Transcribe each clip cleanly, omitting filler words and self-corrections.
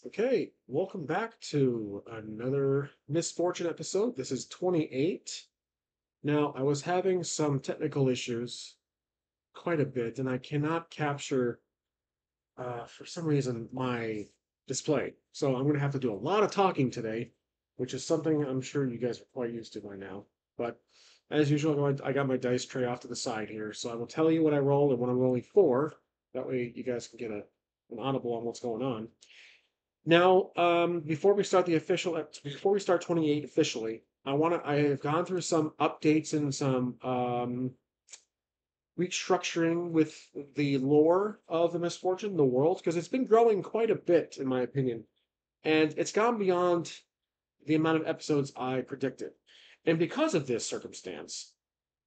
Okay, welcome back to another Misfortune episode. This is 28. Now, I was having some technical issues quite a bit, and I cannot capture, for some reason, my display. So I'm going to have to do a lot of talking today, which is something I'm sure you guys are quite used to by now. But as usual, I got my dice tray off to the side here, so I will tell you what I rolled and what I'm rolling for. That way you guys can get an audible on what's going on. Now, before we start 28 officially, I have gone through some updates and some restructuring with the lore of the Misfortune, the world, because it's been growing quite a bit, in my opinion, and it's gone beyond the amount of episodes I predicted. And because of this circumstance,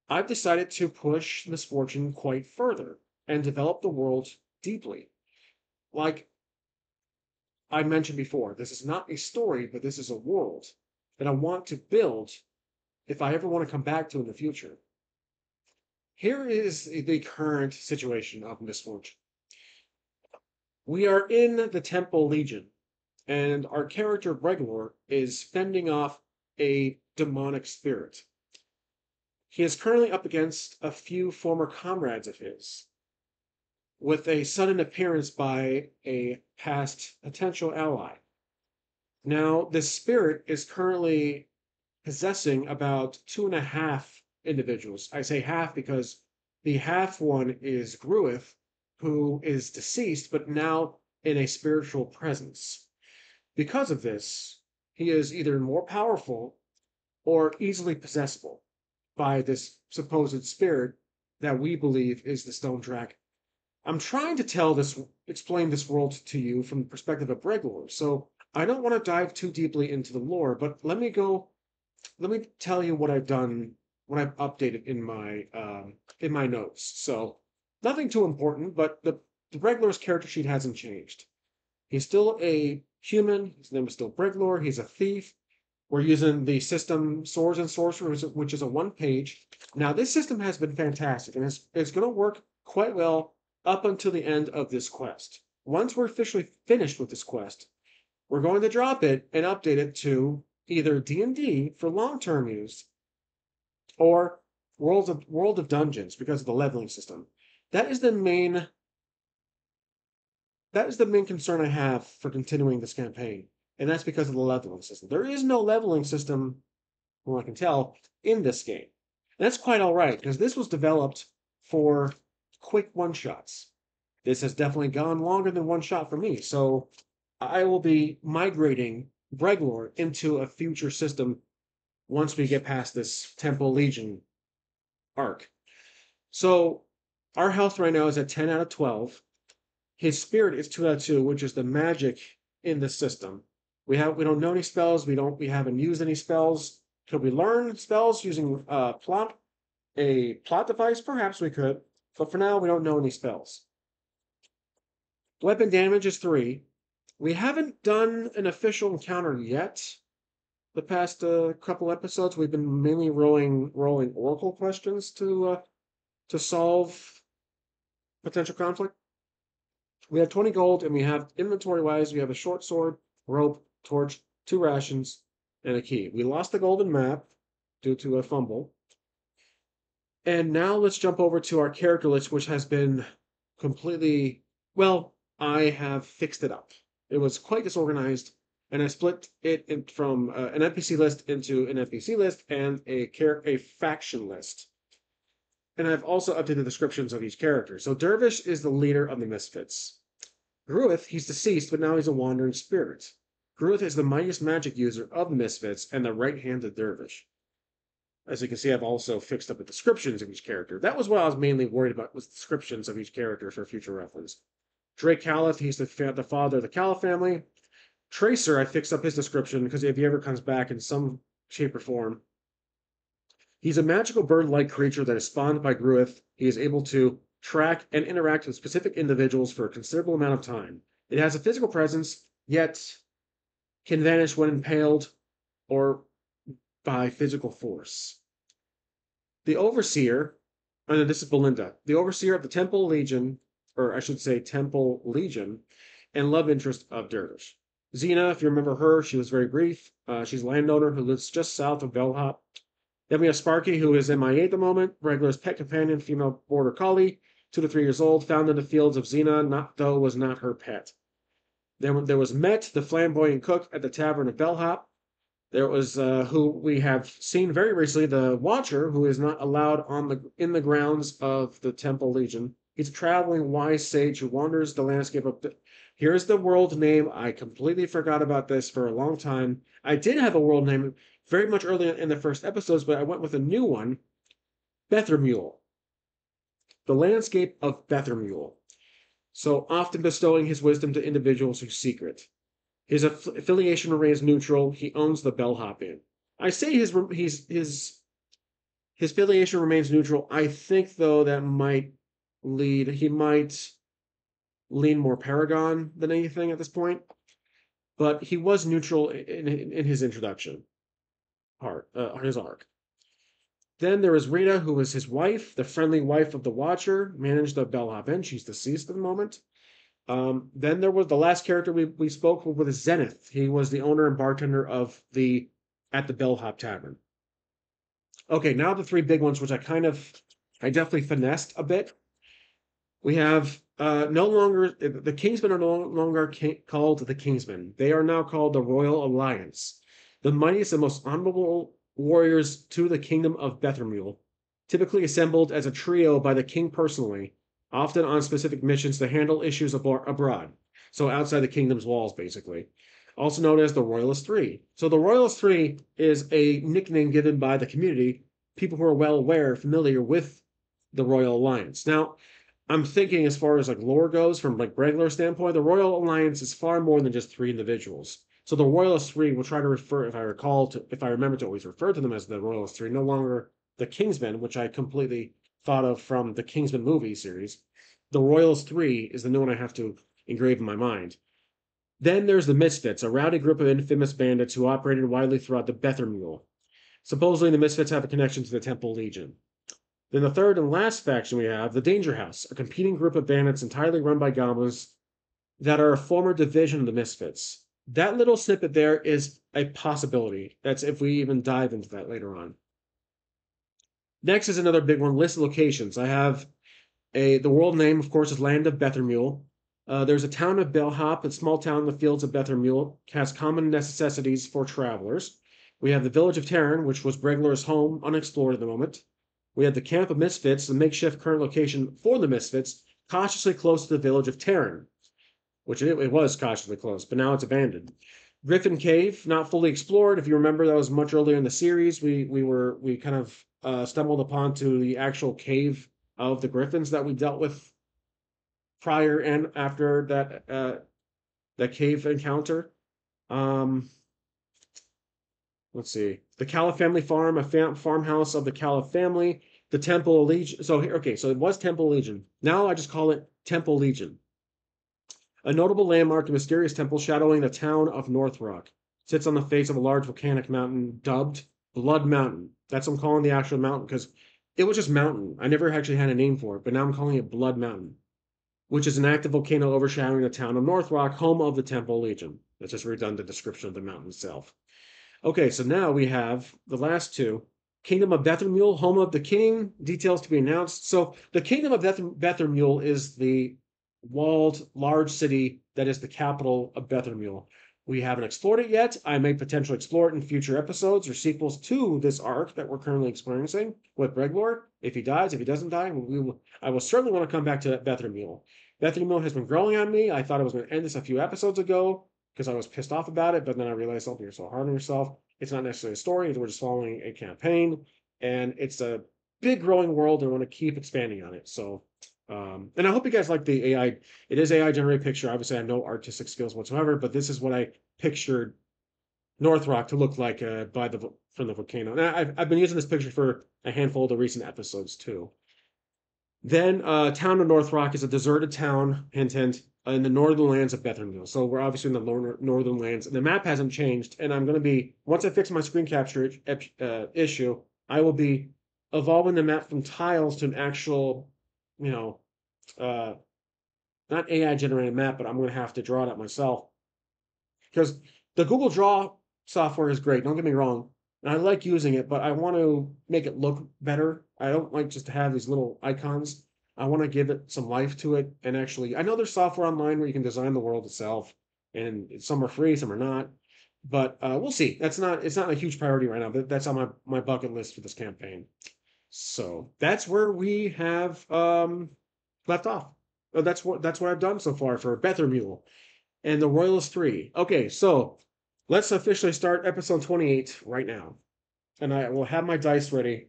I've decided to push Misfortune quite further and develop the world deeply. Like I mentioned before, this is not a story, but this is a world that I want to build if I ever want to come back to in the future. Here is the current situation of Misfortune. We are in the Temple Legion, and our character Breglor is fending off a demonic spirit. He is currently up against a few former comrades of his, with a sudden appearance by a past potential ally. Now, this spirit is currently possessing about two and a half individuals. I say half because the half one is Gruith, who is deceased, but now in a spiritual presence. Because of this, he is either more powerful or easily possessible by this supposed spirit that we believe is the Stone Dragon. I'm trying to explain this world to you from the perspective of Breglor, so I don't want to dive too deeply into the lore, but let me tell you what I've done, what I've updated in my notes. So nothing too important, but the Breglor's character sheet hasn't changed. He's still a human. His name is still Breglor. He's a thief. We're using the system Swords and Sorcerers, which is a one page. Now, this system has been fantastic, and it's going to work quite well up until the end of this quest. Once we're officially finished with this quest, we're going to drop it and update it to either D&D for long-term use or World of Dungeons because of the leveling system. That is the main that is the main concern I have for continuing this campaign, and that's because of the leveling system. There is no leveling system, from what I can tell, in this game. And that's quite all right because this was developed for quick one-shots. This has definitely gone longer than one shot for me, so I will be migrating Breglor into a future system once we get past this Temple Legion arc. So our health right now is at 10 out of 12. His spirit is 2 out of 2, which is the magic in the system. We don't know any spells. We haven't used any spells. Could we learn spells using a plot device? Perhaps we could, but for now we don't know any spells. Weapon damage is 3. We haven't done an official encounter yet. The past couple episodes, we've been mainly rolling oracle questions to solve potential conflict. We have 20 gold, and we have inventory-wise, we have a short sword, rope, torch, 2 rations, and a key. We lost the golden map due to a fumble. And now let's jump over to our character list, which has been completely, well, I have fixed it up. It was quite disorganized, and I split it from an NPC list into an NPC list and a faction list. And I've also updated the descriptions of each character. So Durvesh is the leader of the Misfits. Gruith, he's deceased, but now he's a wandering spirit. Gruith is the mightiest magic user of the Misfits and the right hand of Durvesh. As you can see, I've also fixed up the descriptions of each character. That was what I was mainly worried about, was descriptions of each character for future reference. Drake Caliph, he's the father of the Caliph family. Tracer, I fixed up his description because if he ever comes back in some shape or form, he's a magical bird-like creature that is spawned by Gruith. He is able to track and interact with specific individuals for a considerable amount of time. It has a physical presence, yet can vanish when impaled or by physical force. The Overseer, and this is Belinda, the Overseer of the Temple Legion, or I should say Temple Legion, and love interest of Dervish. Xena, if you remember her, she was very brief. She's a landowner who lives just south of Bellhop. Then we have Sparky, who is MIA at the moment. Breglor's pet companion, female border collie, 2 to 3 years old, found in the fields of Xena, though was not her pet. Then there was Met, the flamboyant cook at the tavern of Bellhop. There was who we have seen very recently, the Watcher, who is not allowed in the grounds of the Temple Legion. He's a traveling wise sage who wanders the landscape of the. Here's the world name. I completely forgot about this for a long time. I did have a world name very much early in the first episodes, but I went with a new one, Bethermule. The landscape of Bethermule. So often bestowing his wisdom to individuals who seek it. His affiliation remains neutral. He owns the bellhop inn. I say his affiliation remains neutral. I think though that he might lean more Paragon than anything at this point. But he was neutral in his introduction part, his arc. Then there is Rita, who was his wife, the friendly wife of the Watcher, managed the bellhop inn. She's deceased at the moment. Then there was the last character we spoke with Zenith. He was the owner and bartender at the Bellhop Tavern. Okay, now the three big ones, which I definitely finessed a bit. We have no longer the Kingsmen are no longer called the Kingsmen. They are now called the Royal Alliance, the mightiest and most honorable warriors to the kingdom of Bethermule, typically assembled as a trio by the king personally, often on specific missions to handle issues abroad, so outside the kingdom's walls, basically. Also known as the Royalist Three. So the Royalist Three is a nickname given by the community, people who are familiar with the Royal Alliance. Now, I'm thinking as far as like lore goes, from like Breglor standpoint, the Royal Alliance is far more than just three individuals. So the Royalist Three will try to refer, if I remember to always refer to them as the Royalist Three, no longer the Kingsmen, which I completely thought of from the Kingsman movie series. The Royalist Three is the new one I have to engrave in my mind. Then there's the Misfits, a rowdy group of infamous bandits who operated widely throughout the Bethermule. Supposedly, the Misfits have a connection to the Temple Legion. Then the third and last faction we have, the Danger House, a competing group of bandits entirely run by goblins that are a former division of the Misfits. That little snippet there is a possibility. That's if we even dive into that later on. Next is another big one, list of locations. I have the world name, of course, is Land of Bethermule. There's a town of Bellhop, a small town in the fields of Bethermule, has common necessities for travelers. We have the village of Terran, which was Breglor's home, unexplored at the moment. We have the camp of Misfits, the makeshift current location for the Misfits, cautiously close to the village of Terran, which it was cautiously close, but now it's abandoned. Griffin Cave, not fully explored. If you remember, that was much earlier in the series. We kind of stumbled upon to the actual cave of the Griffins that we dealt with prior and after that cave encounter. Let's see. The Calla family farm, a farmhouse of the Calla family. The Temple Legion. So it was Temple Legion. Now I just call it Temple Legion. A notable landmark, a mysterious temple shadowing the town of North Rock, sits on the face of a large volcanic mountain dubbed Blood Mountain. That's what I'm calling the actual mountain because it was just mountain. I never actually had a name for it, but now I'm calling it Blood Mountain, which is an active volcano overshadowing the town of North Rock, home of the Temple Legion. That's just redundant description of the mountain itself. Okay, so now we have the last two. Kingdom of Bethermule, home of the king, details to be announced. So the Kingdom of Bethermule is the walled large city that is the capital of Bethermule. We haven't explored it yet. I may potentially explore it in future episodes or sequels to this arc that we're currently experiencing with Breglor. If he dies, if he doesn't die, I will certainly want to come back to Bethermule. Bethermule has been growing on me. I thought I was going to end this a few episodes ago because I was pissed off about it, but then I realized, oh, you're so hard on yourself. It's not necessarily a story. We're just following a campaign, and it's a big growing world, and I want to keep expanding on it. So, and I hope you guys like the AI. It is AI generated picture. Obviously, I have no artistic skills whatsoever, but this is what I pictured North Rock to look like from the volcano. And I've been using this picture for a handful of the recent episodes too. Then, town of North Rock is a deserted town, hint, hint, in the northern lands of Bethermule. So we're obviously in the northern lands. And the map hasn't changed, and I'm going to be, once I fix my screen capture issue, I will be evolving the map from tiles to an actual, you know, not AI generated map, but I'm going to have to draw it up myself. because the Google Draw software is great. Don't get me wrong, and I like using it, but I want to make it look better. I don't like just to have these little icons. I want to give it some life to it, and actually, I know there's software online where you can design the world itself, and some are free, some are not. But we'll see. It's not a huge priority right now, but that's on my bucket list for this campaign. So that's where we have left off. That's what I've done so far for Bethermule and the Royalist 3. Okay, so let's officially start episode 28 right now. And I will have my dice ready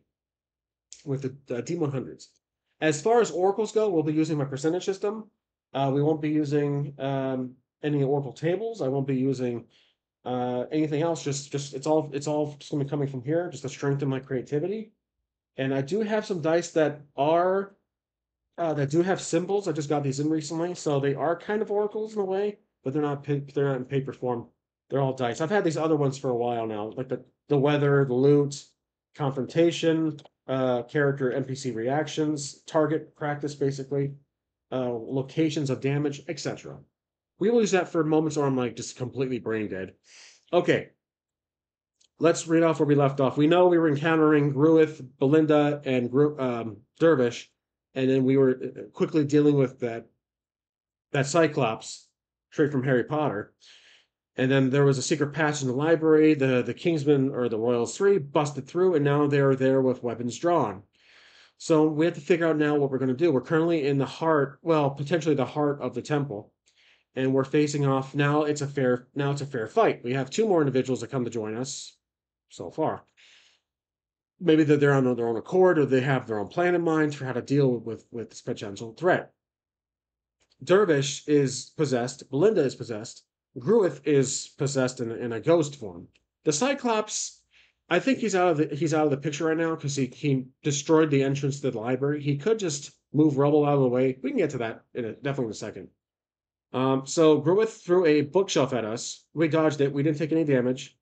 with the D100s. As far as oracles go, we'll be using my percentage system. We won't be using any oracle tables. I won't be using anything else. Just it's all just gonna be coming from here, just to strengthen my creativity. And I do have some dice that do have symbols. I just got these in recently, so they are kind of oracles in a way, but they're not in paper form. They're all dice. I've had these other ones for a while now, like the weather, the loot, confrontation, character NPC reactions, target practice, basically, locations of damage, etc. We will use that for moments where I'm like just completely brain dead. Okay, let's read off where we left off. We know we were encountering Gruith, Belinda, and Durvesh, and then we were quickly dealing with that Cyclops straight from Harry Potter. And then there was a secret passage in the library. The Kingsmen or the Royals 3 busted through, and now they're there with weapons drawn. So we have to figure out now what we're going to do. We're currently in the heart, well, potentially the heart of the temple, and we're facing off. Now it's a fair fight. We have two more individuals that come to join us so far. Maybe they're on their own accord, or they have their own plan in mind for how to deal with this potential threat. Durvesh is possessed. Belinda is possessed. Gruith is possessed in a ghost form. The Cyclops, I think he's out of the picture right now because he destroyed the entrance to the library. He could just move rubble out of the way. We can get to that definitely in a second. So Gruith threw a bookshelf at us. We dodged it. We didn't take any damage.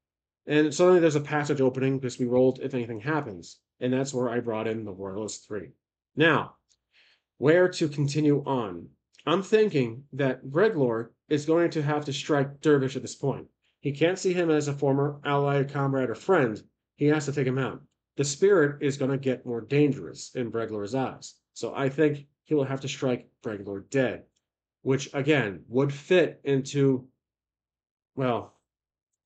And suddenly there's a passage opening because we rolled if anything happens. And that's where I brought in the Royalist 3. Now, where to continue on? I'm thinking that Breglor is going to have to strike Durvesh at this point. He can't see him as a former ally, comrade, or friend. He has to take him out. The spirit is going to get more dangerous in Breglor's eyes. So I think he will have to strike Breglor dead, which, again, would fit into, well,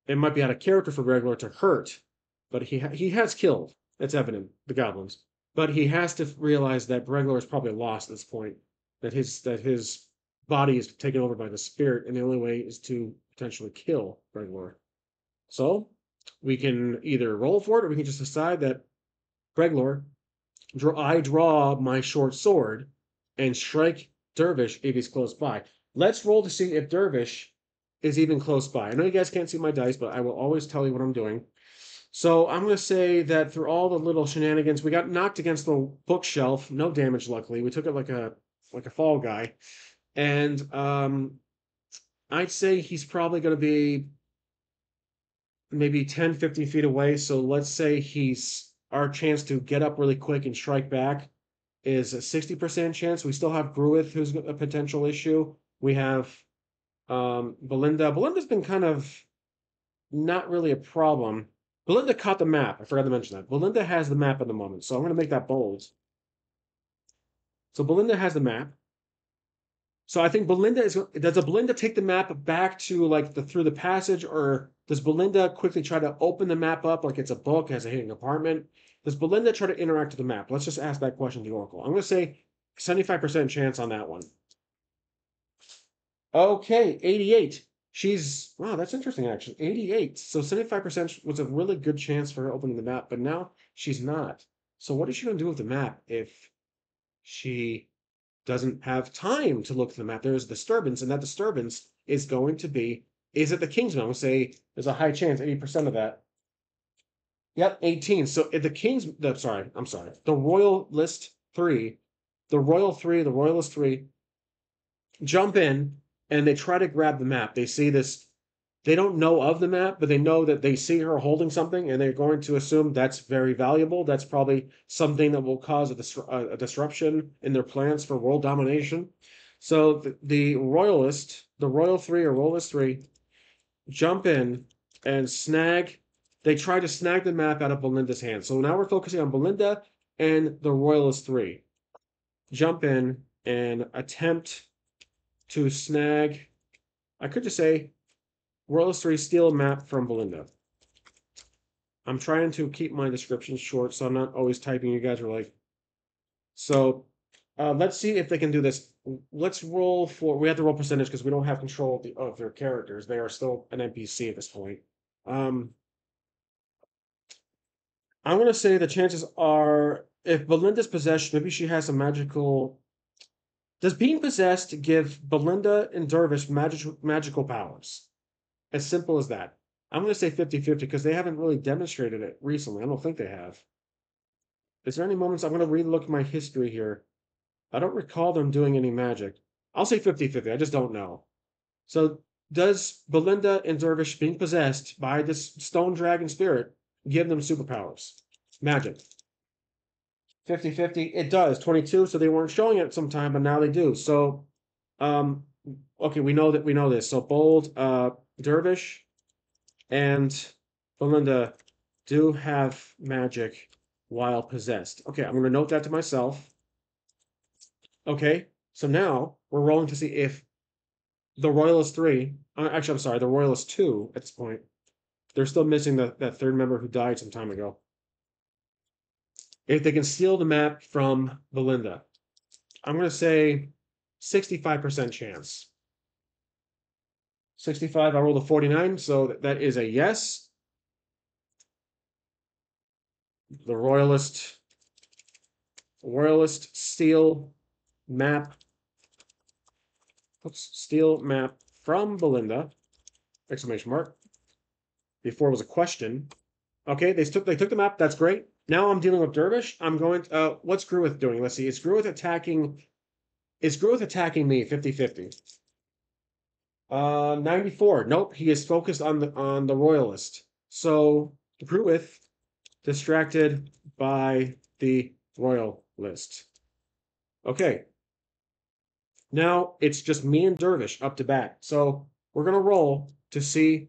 it might be out of character for Breglor to hurt, but he has killed. It's evident, the goblins. But he has to realize that Breglor is probably lost at this point, that his body is taken over by the spirit, and the only way is to potentially kill Breglor. So we can either roll for it, or we can just decide that Breglor, I draw my short sword and strike Durvesh if he's close by. Let's roll to see if Durvesh is even close by. I know you guys can't see my dice, but I will always tell you what I'm doing. So I'm going to say that through all the little shenanigans, we got knocked against the bookshelf. No damage, luckily. We took it like a fall guy. And I'd say he's probably going to be maybe 10, 15 feet away. So let's say our chance to get up really quick and strike back is a 60% chance. We still have Gruith, who's a potential issue. We have Belinda. Belinda's been kind of not really a problem. Belinda caught the map. I forgot to mention that. Belinda has the map at the moment, so I'm going to make that bold. So Belinda has the map. So I think does Belinda take the map back to like through the passage, or does Belinda quickly try to open the map up like it's a book, has a hidden compartment? Does Belinda try to interact with the map? Let's just ask that question to the Oracle. I'm going to say 75% chance on that one. Okay, 88. Wow, that's interesting, actually. 88. So 75% was a really good chance for her opening the map, but now she's not. So what is she going to do with the map if she doesn't have time to look at the map? There's a disturbance, and that disturbance is going to be, is it the Kingsman? I'm going to say there's a high chance, 80% of that. Yep, 18. So if I'm sorry. The Royalist 3, the Royalist 3 jump in, and they try to grab the map. They see this. They don't know of the map, but they know that they see her holding something, and they're going to assume that's very valuable. That's probably something that will cause a disruption in their plans for world domination. So the Royal 3 or Royalist 3 jump in and snag. They try to snag the map out of Belinda's hand. So now we're focusing on Belinda and the Royalist 3. Jump in and attempt to snag. I could just say Royalist 3 steal a map from Belinda. I'm trying to keep my descriptions short, so I'm not always typing. You guys are like, so let's see if they can do this. Let's roll for. We have to roll percentage because we don't have control of their characters. They are still an NPC at this point. Um, I'm gonna say the chances are if Belinda's possessed, maybe she has some magical. Does being possessed give Belinda and Dervish magical powers? As simple as that. I'm gonna say 50-50 because they haven't really demonstrated it recently. I don't think they have. Is there any moments I'm gonna relook my history here? I don't recall them doing any magic. I'll say 50-50. I just don't know. So does Belinda and Dervish being possessed by this stone dragon spirit give them superpowers? Magic. 50-50. It does. 22. So they weren't showing it sometime, but now they do. So um okay, we know this. So bold Dervish and Belinda do have magic while possessed. Okay, I'm gonna note that to myself. Okay, so now we're rolling to see if the Royalist 3, actually, I'm sorry, the Royalist 2 at this point, they're still missing that third member who died some time ago. If they can steal the map from Belinda, I'm going to say 65% chance. 65, I rolled a 49, so that is a yes. The Royalist steal map, steal map from Belinda, exclamation mark. Before it was a question. Okay, they took the map. That's great. Now I'm dealing with Dervish. I'm going to, what's Gruith doing? Let's see. Is Gruith attacking me 50-50? 94. Nope, he is focused on the Royalist. So Gruith distracted by the Royalist. Okay. Now it's just me and Dervish up to bat. So we're gonna roll to see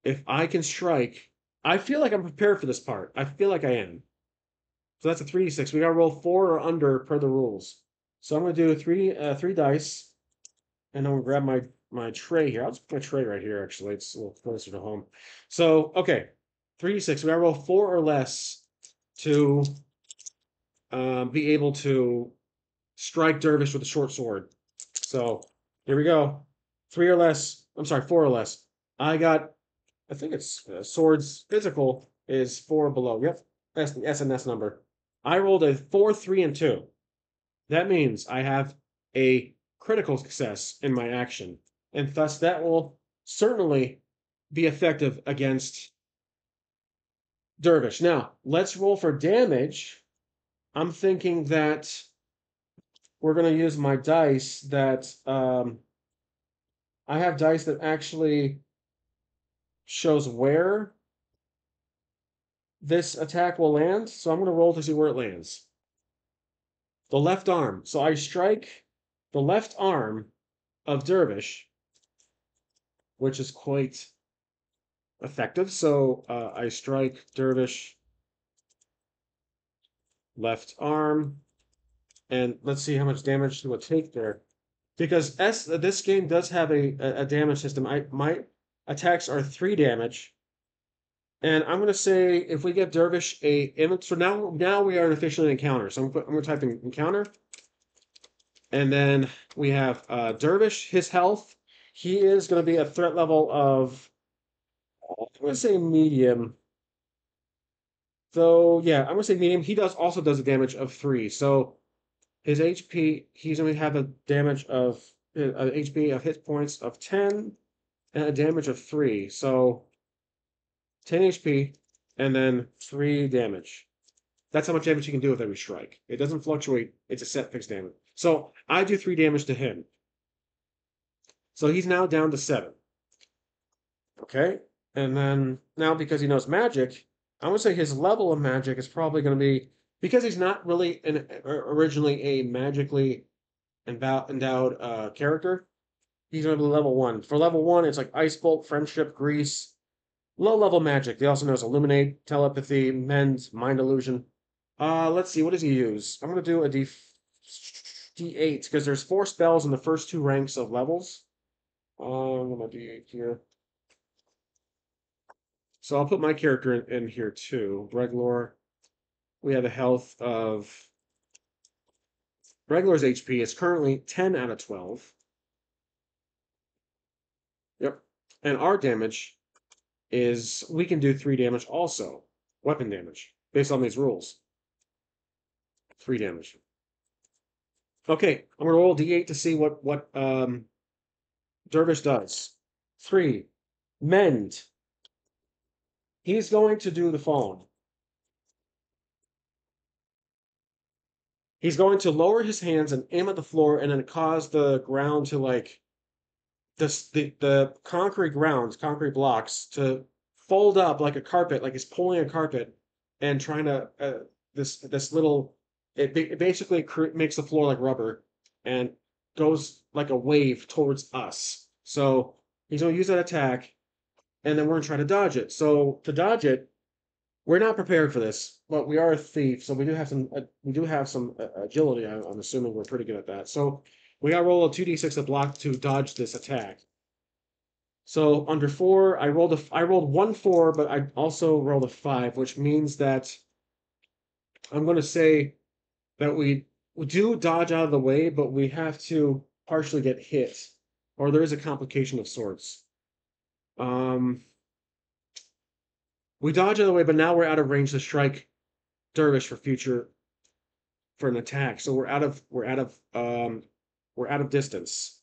if I can strike. I feel like I'm prepared for this part. I feel like I am. So that's a 3d6. We gotta roll 4 or under per the rules. So I'm gonna do three dice, and I'm gonna grab my tray here. I'll just put my tray right here. Actually, it's a little closer to home. So okay, 3d6. We gotta roll 4 or less to be able to strike Dervish with a short sword. So here we go. 3 or less. I'm sorry, 4 or less. I think it's swords physical is 4 below. Yep, that's the SNS number. I rolled a 4, 3, and 2. That means I have a critical success in my action, and thus that will certainly be effective against Dervish. Now, let's roll for damage. I'm thinking that we're going to use my dice that I have dice that actually shows where this attack will land, so I'm going to roll to see where it lands. The left arm. So I strike the left arm of Dervish, which is quite effective. So I strike Dervish left arm, and let's see how much damage it will take there. Because this game does have a damage system. My attacks are 3 damage, and I'm going to say if we get Dervish a image. So now we are officially an encounter. So I'm going to type in encounter. And then we have Dervish, his health. He is going to be a threat level of, I'm going to say medium. So yeah, I'm going to say medium. He also does a damage of 3. So his HP, he's going to have a damage of HP of hit points of 10 and a damage of 3. So 10 HP and then 3 damage. That's how much damage he can do with every strike. It doesn't fluctuate. It's a set fixed damage. So I do 3 damage to him. So he's now down to 7. Okay? And then now because he knows magic, I would say his level of magic is probably going to be, because he's not really originally a magically endowed character, He's going to be level 1. For level 1, it's like Ice Bolt, Friendship, Grease, low-level magic. They also knows Illuminate, Telepathy, Mend, Mind Illusion. Let's see, what does he use? I'm going to do a D8, because there's 4 spells in the first 2 ranks of levels. I'm going to D8 here. So I'll put my character in here too. Breglor. We have a health of... Breglor's HP is currently 10 out of 12. Yep. And our damage is... We can do 3 damage also. Weapon damage. Based on these rules. 3 damage. Okay, I'm going to roll D8 to see what Durvesh does. 3. Mend. He's going to do the following. He's going to lower his hands and aim at the floor and then cause the ground to like the concrete grounds, concrete blocks to fold up like a carpet, like he's pulling a carpet and trying to this little it basically makes the floor like rubber and goes like a wave towards us. So he's going to use that attack and then we're going to try to dodge it. So to dodge it, we're not prepared for this, but we are a thief, so we do have some agility. I'm assuming we're pretty good at that. So we got to roll a 2d6 to block to dodge this attack. So under 4, I rolled 1 4, but I also rolled a 5, which means that I'm going to say that we do dodge out of the way, but we have to partially get hit, or there is a complication of sorts. We dodge out of the way, but now we're out of range to strike Durvesh for an attack. So we're out of distance.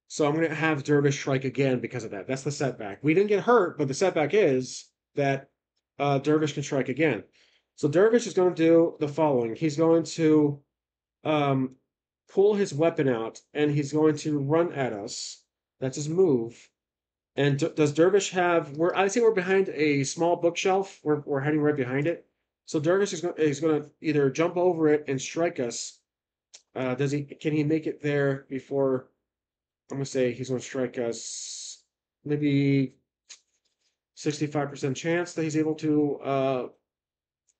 So I'm gonna have Durvesh strike again because of that. That's the setback. We didn't get hurt, but the setback is that Durvesh can strike again. So Durvesh is going to do the following. He's going to pull his weapon out and he's going to run at us. That's his move. And does Durvesh have? I'd say we're behind a small bookshelf. We're heading right behind it. So Durvesh is going to either jump over it and strike us. Can he make it there before? I'm going to say he's going to strike us. Maybe 65% chance that he's able to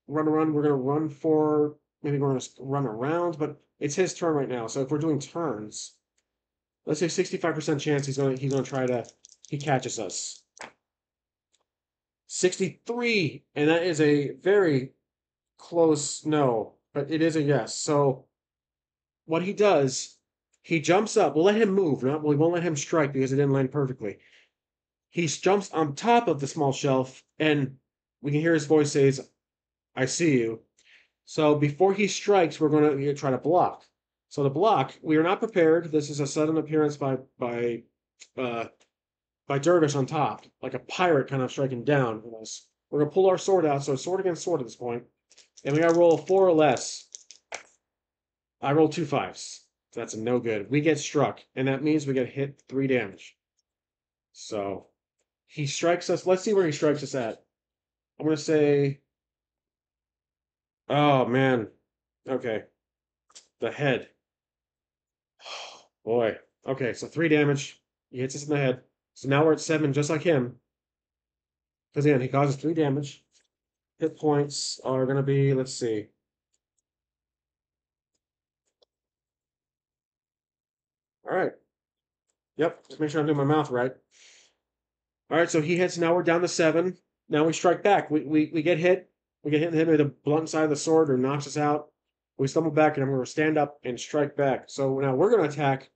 run around. We're going to run for. Maybe we're going to run around, but it's his turn right now. So if we're doing turns, let's say 65% chance he's going to try to. He catches us. 63, and that is a very close no, but it is a yes. So what he does, he jumps up. We'll let him move. We won't let him strike because it didn't land perfectly. He jumps on top of the small shelf, and we can hear his voice says, "I see you." So before he strikes, we're going to try to block. So to block, we are not prepared. This is a sudden appearance by Durvesh on top, like a pirate kind of striking down. We're going to pull our sword out, so sword against sword at this point. And we got to roll 4 or less. I rolled 2 5s. So that's a no good. We get struck, and that means we get hit 3 damage. So he strikes us. Let's see where he strikes us at. I'm going to say... Oh, man. Okay. The head. Boy. Okay, so 3 damage. He hits us in the head. So now we're at 7, just like him. Because again, he causes 3 damage. Hit points are going to be, let's see. All right. Yep, just make sure I'm doing my mouth right. All right, so he hits. Now we're down to 7. Now we strike back. We get hit. We get hit in the head with the blunt side of the sword or knocks us out. We stumble back, and I'm going to stand up and strike back. So now we're going to attack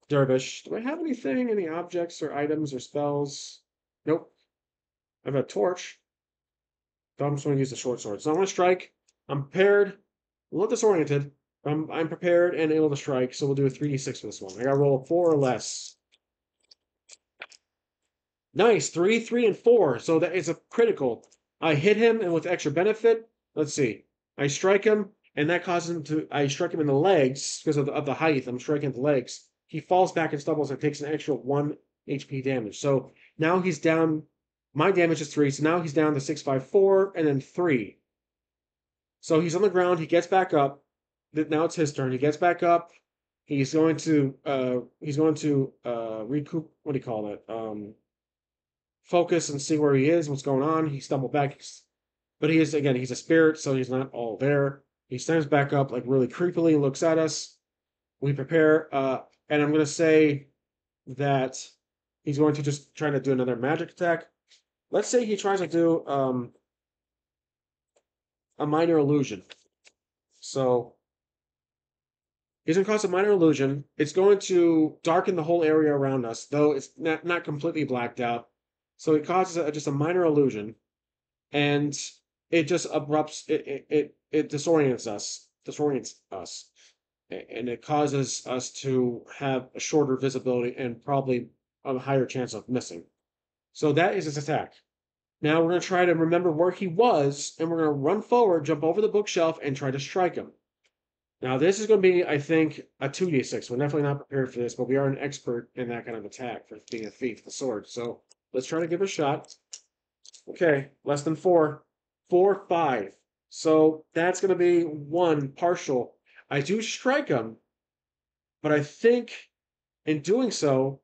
Durvesh. Do I have anything? Any objects or items or spells? Nope. I have a torch. So I'm just going to use the short sword. So I'm going to strike. I'm prepared. A little disoriented. I'm prepared and able to strike, so we'll do a 3d6 for this one. I got to roll 4 or less. Nice. 3, 3, and 4. So that is a critical. I hit him, and with extra benefit, let's see. I strike him, and that causes him to... I strike him in the legs because of the height. I'm striking the legs. He falls back and stumbles and takes an extra 1 HP damage. So now he's down... My damage is 3, so now he's down to 6, 5, 4, and then 3. So he's on the ground. He gets back up. Now it's his turn. He gets back up. He's going to recoup. What do you call it? Focus and see where he is, what's going on. He stumbled back, but he is again. He's a spirit, so he's not all there. He stands back up like really creepily, looks at us. We prepare, and I'm going to say that he's going to just try to do another magic attack. Let's say he tries to do a minor illusion. So he's going to cause a minor illusion. It's going to darken the whole area around us, though it's not completely blacked out. So it causes just a minor illusion, and it just abrupts. It disorients us, and it causes us to have a shorter visibility and probably a higher chance of missing. So that is his attack. Now we're going to try to remember where he was, and we're going to run forward, jump over the bookshelf, and try to strike him. Now this is going to be, I think, a 2d6. We're definitely not prepared for this, but we are an expert in that kind of attack for being a thief, the sword. So let's try to give it a shot. Okay, less than 4. 4, 5. So that's going to be 1 partial. I do strike him, but I think in doing so,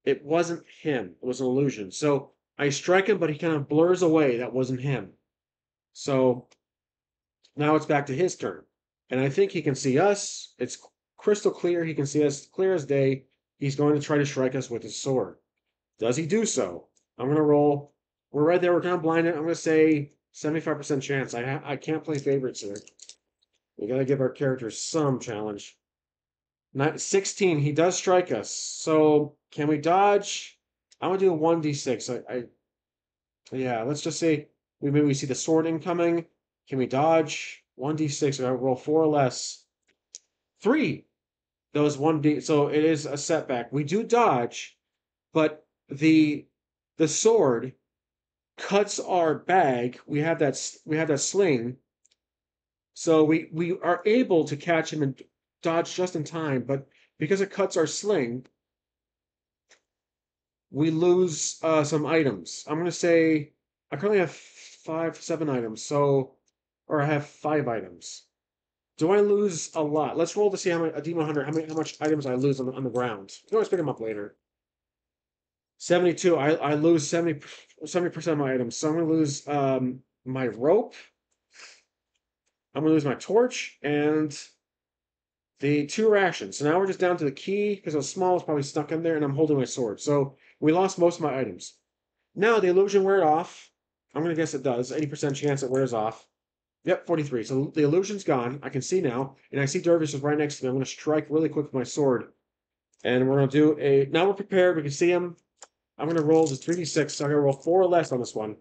it wasn't him. It was an illusion. So I strike him, but he kind of blurs away. That wasn't him. So now it's back to his turn. And I think he can see us. It's crystal clear. He can see us clear as day. He's going to try to strike us with his sword. Does he do so? I'm going to roll. We're right there. We're kind of blinded. I'm going to say 75% chance. I can't play favorites here. We got to give our characters some challenge. 16. He does strike us. So can we dodge? I'm going to do a 1d6. Yeah, let's just say maybe we see the sword incoming. Can we dodge? 1d6. I roll 4 or less. 3. Those 1d. So it is a setback. We do dodge, but the sword cuts our bag. We have that sling. So we are able to catch him and dodge just in time, but because it cuts our sling, we lose some items. I'm going to say I currently have 7 items, or I have 5 items. Do I lose a lot? Let's roll to see how much a D100, how much items I lose on the ground. You can always pick them up later. 72. I lose 70% of my items. So I'm going to lose my rope. I'm going to lose my torch and the 2 rations. So now we're just down to the key because it was small. It's probably stuck in there, and I'm holding my sword. So we lost most of my items. Now the illusion wear off. I'm going to guess it does. 80% chance it wears off. Yep, 43. So the illusion's gone. I can see now, and I see Durvesh is right next to me. I'm going to strike really quick with my sword, and we're going to do a. Now we're prepared. We can see him. I'm going to roll the 3d6. So I'm going to roll 4 or less on this one.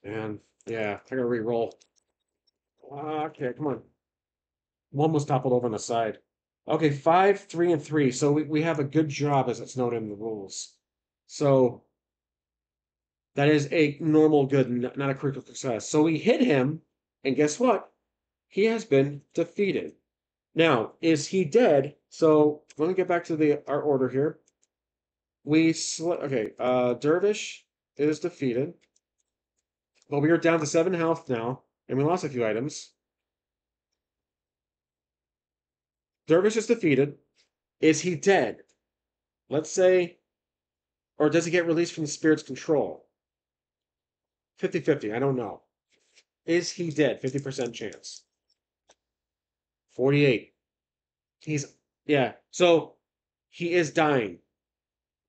Man, yeah, I got to re-roll. Okay, come on. One was toppled over on the side. Okay, 5, 3, and 3. So we have a good job as it's noted in the rules. So that is a normal good, not a critical success. So we hit him, and guess what? He has been defeated. Now, is he dead? So let me get back to our order here. Durvesh is defeated. But we are down to 7 health now, and we lost a few items. Durvesh is defeated. Is he dead? Let's say, or does he get released from the spirit's control? 50-50, I don't know. Is he dead? 50% chance. 48. Yeah, so he is dying.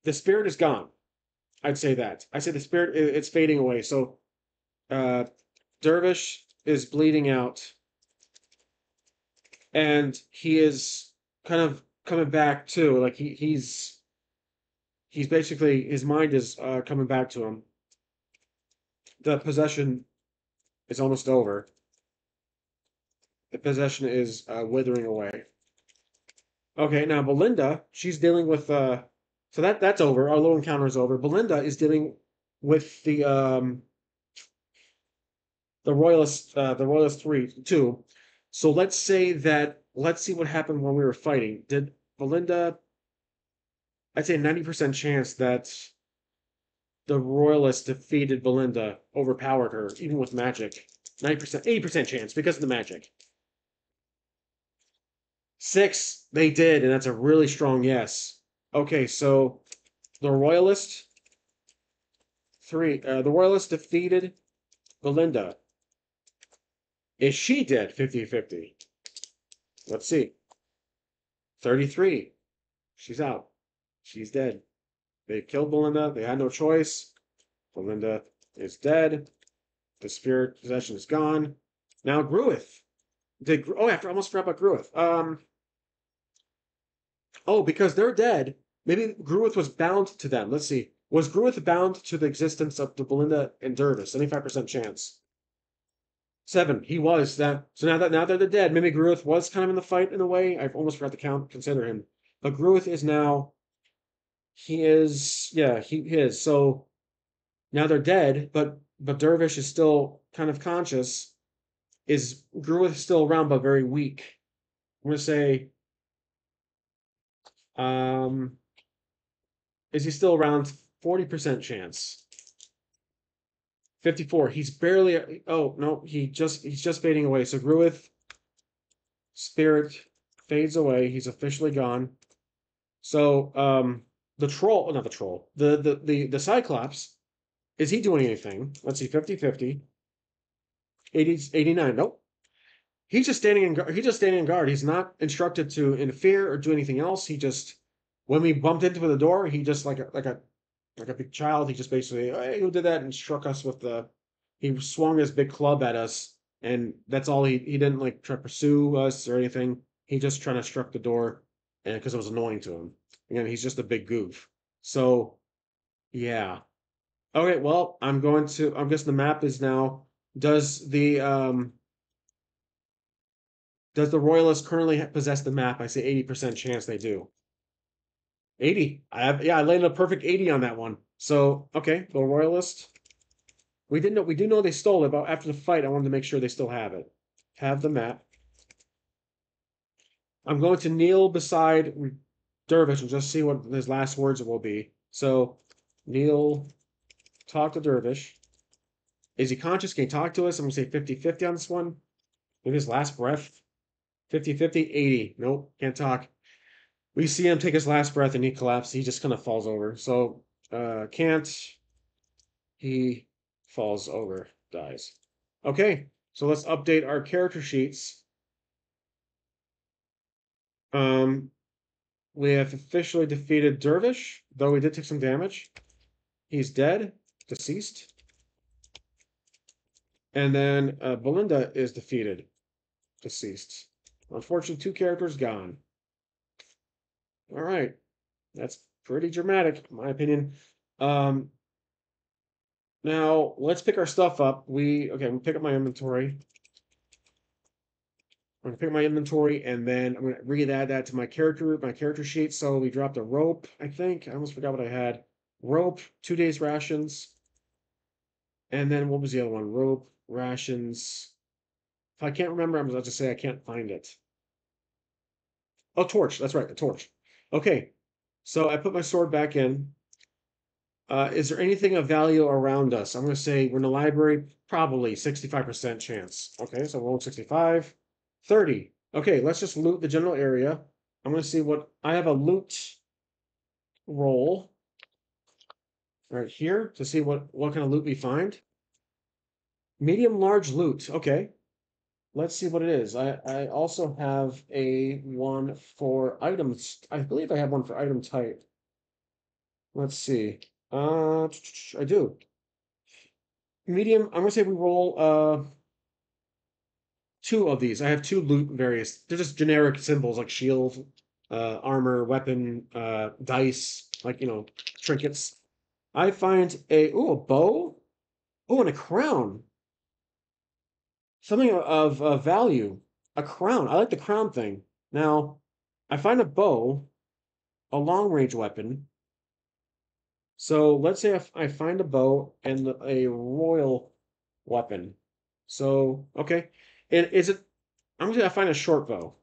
The spirit is gone. I'd say that. I say the spirit, it's fading away. So, Durvesh is bleeding out, and he is kind of coming back too. Like he's basically, his mind is coming back to him. The possession is almost over. The possession is withering away. Okay, now Belinda, she's dealing with so that's over. Our little encounter is over. Belinda is dealing with the Royalist 2. So let's see what happened when we were fighting. Did Belinda, I'd say 90% chance that the Royalists defeated Belinda, overpowered her, even with magic. 90%, 80% chance because of the magic. 6, they did, and that's a really strong yes. Okay, so the Royalist, 3. The Royalist defeated Belinda. Is she dead? 50-50. Let's see. 33. She's out. She's dead. They killed Belinda. They had no choice. Belinda is dead. The spirit possession is gone. Now Gruith. Oh, I almost forgot about Gruith. Oh, because they're dead. Maybe Gruith was bound to them. Let's see. Was Gruith bound to the existence of the Belinda and Durvesh? 75% chance. 7. He was that. So now that they're dead, maybe Gruith was kind of in the fight in a way. I've almost forgot to consider him. But Gruith is now. He is. Yeah, he is. So now they're dead, but Dervish is still kind of conscious. Is Gruith still around but very weak? I'm gonna say, um, is he still around? 40% chance. 54. He's barely. Oh no, he's just fading away. So Gruith spirit fades away. He's officially gone. So the troll, not the troll, the Cyclops. Is he doing anything? Let's see, 50-50. 80, 89. Nope. He's just standing in guard. He's just standing in guard. He's not instructed to interfere or do anything else. He just, when we bumped into the door, he just like a big child. He just basically, hey, who did that? And struck us with the. He swung his big club at us, and that's all. He didn't like try to pursue us or anything. He just trying to struck the door, and because it was annoying to him. Again, he's just a big goof. So yeah. Okay. Well, I'm going to. I'm guessing the map is now. Does the um Does the Royalists currently possess the map? I say 80% chance they do. 80. I landed a perfect 80 on that one. So, okay, the Royalist. We do know they stole it, but after the fight, I wanted to make sure they still have it. Have the map. I'm going to kneel beside Dervish and just see what his last words will be. So, kneel, talk to Dervish. Is he conscious? Can he talk to us? I'm going to say 50-50 on this one. Maybe his last breath. 50-50, 80. Nope, can't talk. We see him take his last breath and he collapses. He just kind of falls over. So, can't. He falls over, dies. Okay, so let's update our character sheets. Um, we have officially defeated Dervish, though we did take some damage. He's dead, deceased. And then Belinda is defeated, deceased. Unfortunately, 2 characters gone. All right, that's pretty dramatic, in my opinion. Um, Now let's pick our stuff up. I'm gonna pick up my inventory. I'm gonna pick up my inventory and then I'm gonna re-add that to my character sheet. So we dropped a rope, I think. I almost forgot what I had. Rope, 2 days rations. And then what was the other one? Rope, rations. If I can't remember, I'll just say I can't find it. Oh, torch. That's right, the torch. Okay. So I put my sword back in. Is there anything of value around us? I'm going to say we're in the library, probably 65% chance. Okay, so roll 65. 30. Okay, let's just loot the general area. I'm going to see what I have a loot roll right here to see what kind of loot we find. Medium large loot. Okay. Let's see what it is. I also have a one for items. I believe I have one for item type. Let's see. I do. Medium, I'm gonna say we roll 2 of these. I have 2 loot various. They're just generic symbols like shield, armor, weapon, dice, like trinkets. I find a bow. Oh, and a crown. Something of value. A crown. I like the crown thing. Now, I find a bow, a long range weapon. So let's say I find a bow and a royal weapon. So, okay. And is it, I'm gonna say I find a short bow.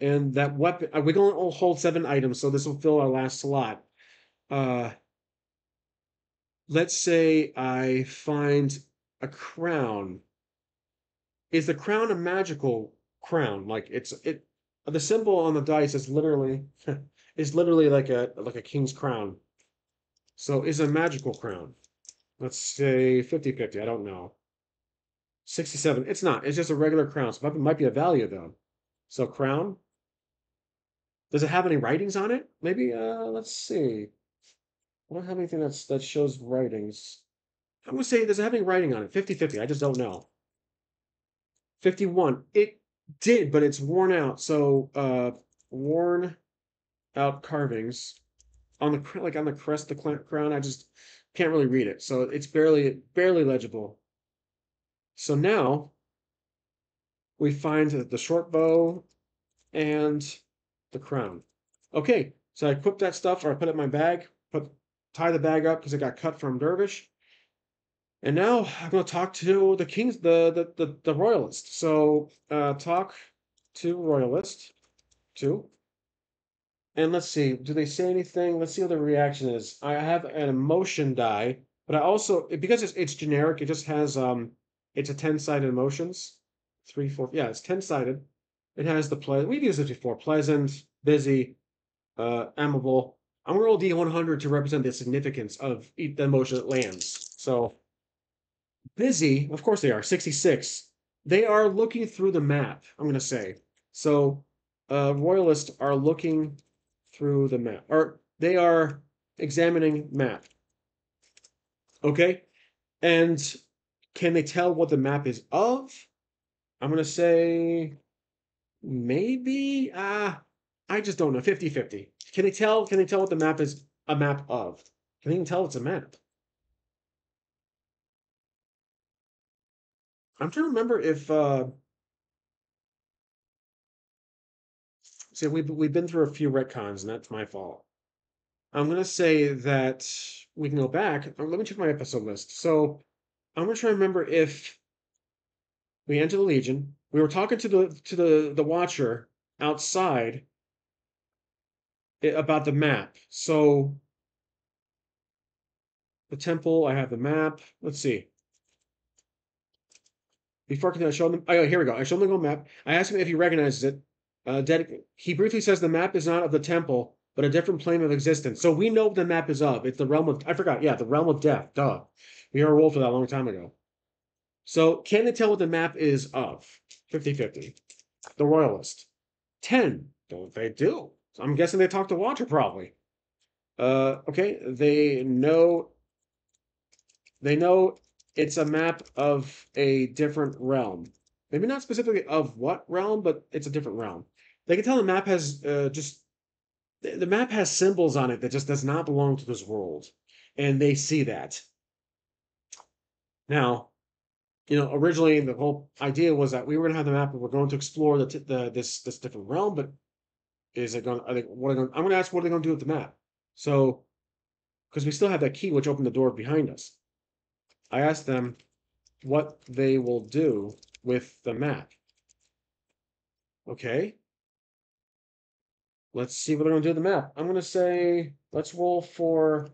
And that weapon, we can only hold 7 items, so this will fill our last slot. Uh, let's say I find a crown. Is the crown a magical crown. Like the symbol on the dice is literally is literally like a king's crown. So is a magical crown. Let's say 50-50. I don't know. 67. It's not. It's just a regular crown. So it might be a value though. So crown. Does it have any writings on it? Maybe let's see. I don't have anything that shows writings. I'm gonna say does it have any writing on it? 50-50. I just don't know. 51. It did, but it's worn out. So worn out carvings on the like on the crest of the crown. I just can't really read it. So it's barely legible. So now we find the short bow and the crown. Okay, so I equip that stuff, or I put it in my bag, tie the bag up because it got cut from Dervish. And now I'm going to talk to the kings, the royalist. So talk to royalist, too. And let's see, do they say anything? Let's see what the reaction is. I have an emotion die, but I also because it's generic, it just has it's a 10-sided emotions. Three, four, yeah, it's 10-sided. It has the we've used it before. Pleasant, busy, amiable. I'm gonna roll D100 to represent the significance of the emotion that lands. So busy, of course they are, 66. They are looking through the map, I'm gonna say. So royalists are looking through the map, or they are examining map. Okay, and can they tell what the map is of? I'm gonna say maybe. I just don't know. 50-50. Can they tell what the map is a map of? Can they even tell it's a map? I'm trying to remember if see we've been through a few retcons, and that's my fault. I'm gonna say that we can go back. Let me check my episode list. So I'm gonna try to remember if we enter the Legion. We were talking to the Watcher outside about the map. So the temple, I have the map. Let's see. Before I continue, I show them. Oh, here we go. I show them the map. I ask him if he recognizes it. He briefly says the map is not of the temple, but a different plane of existence. So we know what the map is of. It's the realm of. I forgot. Yeah, the realm of death. Duh. We already rolled for that a long time ago. So can they tell what the map is of? 50-50. The Royalist. 10. Don't they do? So I'm guessing they talk to Watcher probably. Okay. They know it's a map of a different realm. Maybe not specifically of what realm, but it's a different realm. They can tell the map has just the map has symbols on it that just does not belong to this world, and they see that. Now, originally the whole idea was that we were going to have the map and we're going to explore this different realm, but is it going? Are they? What are they going? I'm going to ask what are they going to do with the map. So, because we still have that key which opened the door behind us, I asked them what they will do with the map. Okay, let's see what they're going to do with the map. I'm going to say, let's roll for.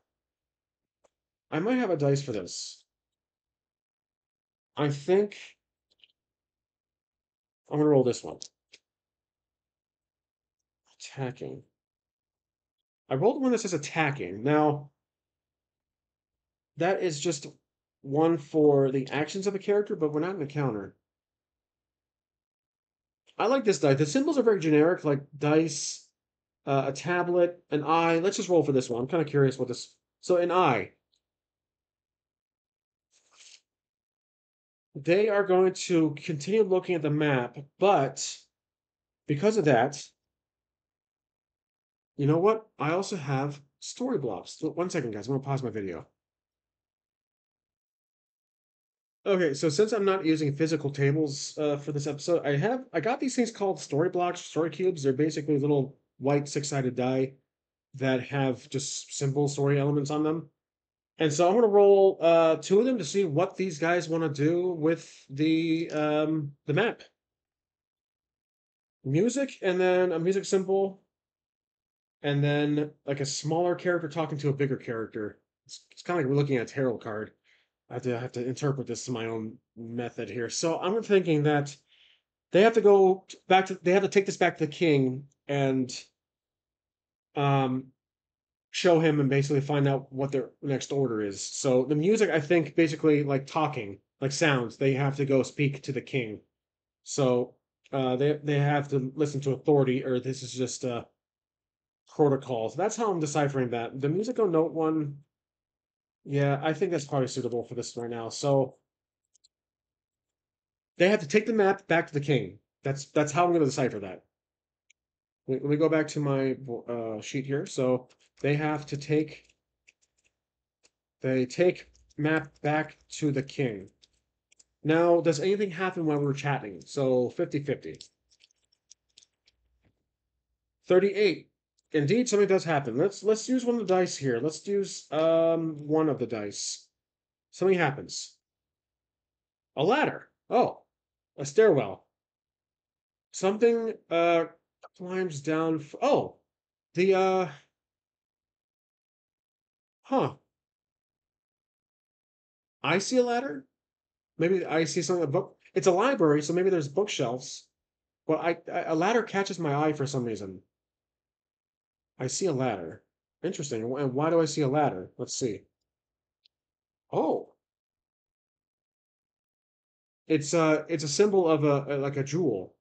I might have a dice for this. I think I'm going to roll this one. Attacking. I rolled one that says attacking. Now, that is just one for the actions of a character, but we're not in a counter. I like this die. The symbols are very generic, like dice, a tablet, an eye. Let's just roll for this one. I'm kind of curious what this. So an eye. They are going to continue looking at the map, but because of that, you know what? I also have story blocks. 1 second, guys. I'm gonna pause my video. Okay, so since I'm not using physical tables for this episode, I got these things called story blocks, story cubes. They're basically little white 6-sided die that have just simple story elements on them. And so I'm going to roll 2 of them to see what these guys want to do with the map. Music, and then a music symbol, and then like a smaller character talking to a bigger character. It's kind of like we're looking at a tarot card. I have to interpret this to my own method here. So I'm thinking that They have to go back to. They have to take this back to the king and um show him and basically find out what their next order is. So the music, I think, basically like talking, like sounds. They have to go speak to the king. So they have to listen to authority, or this is just protocols. That's how I'm deciphering that. The musical note one, yeah, I think that's probably suitable for this right now. So they have to take the map back to the king. That's how I'm going to decipher that. Let me go back to my sheet here. So they have to take map back to the king. Now, does anything happen while we're chatting? So 50-50. 38. Indeed, something does happen. Let's use one of the dice here. Let's use one of the dice. Something happens. A ladder. Oh, a stairwell. Something climbs down. Oh, the huh. I see a ladder. Maybe I see something a book. It's a library, so maybe there's bookshelves. Well, a ladder catches my eye for some reason. I see a ladder. Interesting. And why do I see a ladder? Let's see. Oh, it's a symbol of like a jewel.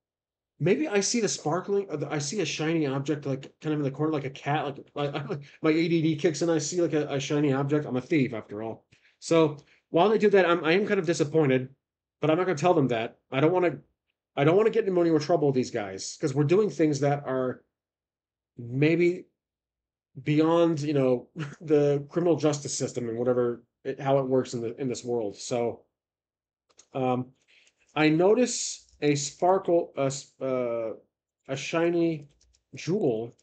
Maybe I see the sparkling. I see a shiny object, like kind of in the corner, like a cat. Like my ADD kicks in. I see like a shiny object. I'm a thief after all. So while they do that, I am kind of disappointed, but I'm not going to tell them that. I don't want to. I don't want to get into any more trouble with these guys because we're doing things that are maybe beyond, the criminal justice system and whatever how it works in this world. So um, I notice a sparkle, a shiny jewel,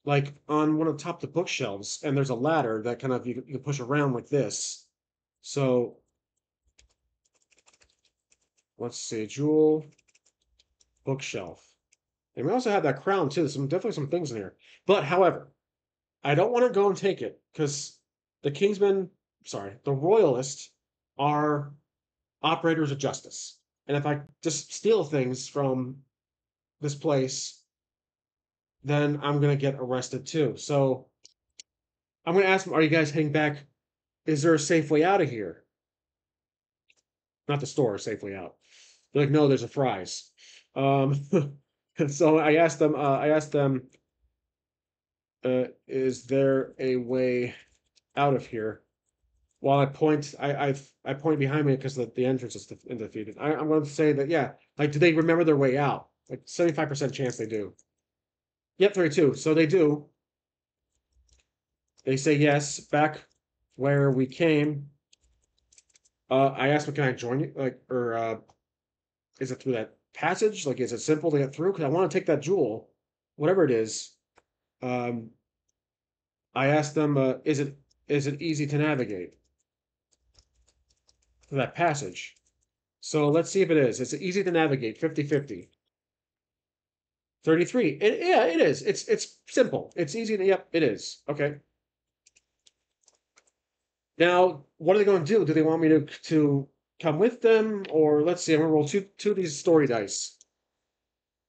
like on one of the top of the bookshelves, and there's a ladder that kind of you can push around like this. So let's see, jewel, bookshelf. And we also have that crown too. There's definitely some things in here. But however, I don't want to go and take it because the Kingsmen, sorry, the Royalists are operators of justice. And if I just steal things from this place, then I'm gonna get arrested too. So I'm gonna ask them, are you guys heading back? Is there a safe way out of here? Not the store, safely out. They're like, no, there's a fries. Um, so I asked them, is there a way out of here? While I point behind me because the entrance is defeated. I'm going to say that yeah, like do they remember their way out? Like 75% chance they do. Yep, 32. So they do. They say yes, back where we came. I asked them, can I join you? Like, or is it through that passage? Like, is it simple to get through? Because I want to take that jewel, whatever it is. Um, I asked them, is it easy to navigate through that passage? So let's see if it is. It's easy to navigate, 50-50. 33. Yeah, it is. It's simple. It's easy to, yep, it is. Okay. Now, what are they going to do? Do they want me to come with them? Or let's see, I'm gonna roll two of these story dice.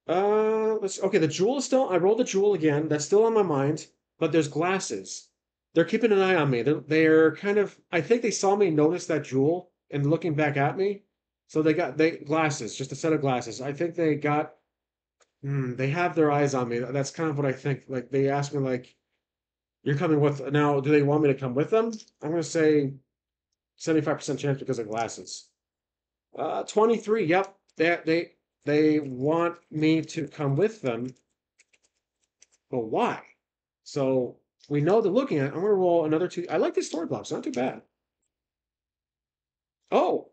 Let's okay, the jewel is still I rolled the jewel again. That's still on my mind, but there's glasses. They're keeping an eye on me. They're kind of I think they saw me notice that jewel and looking back at me. So they glasses, just a set of glasses. I think they got they have their eyes on me. That's kind of what I think. Like they asked me like, "You're coming with now, do they want me to come with them?" I'm gonna say 75% chance because of glasses. 23. Yep. They want me to come with them, but why? So we know they're looking at. I'm gonna roll another two. I like these story blocks. Not too bad. Oh,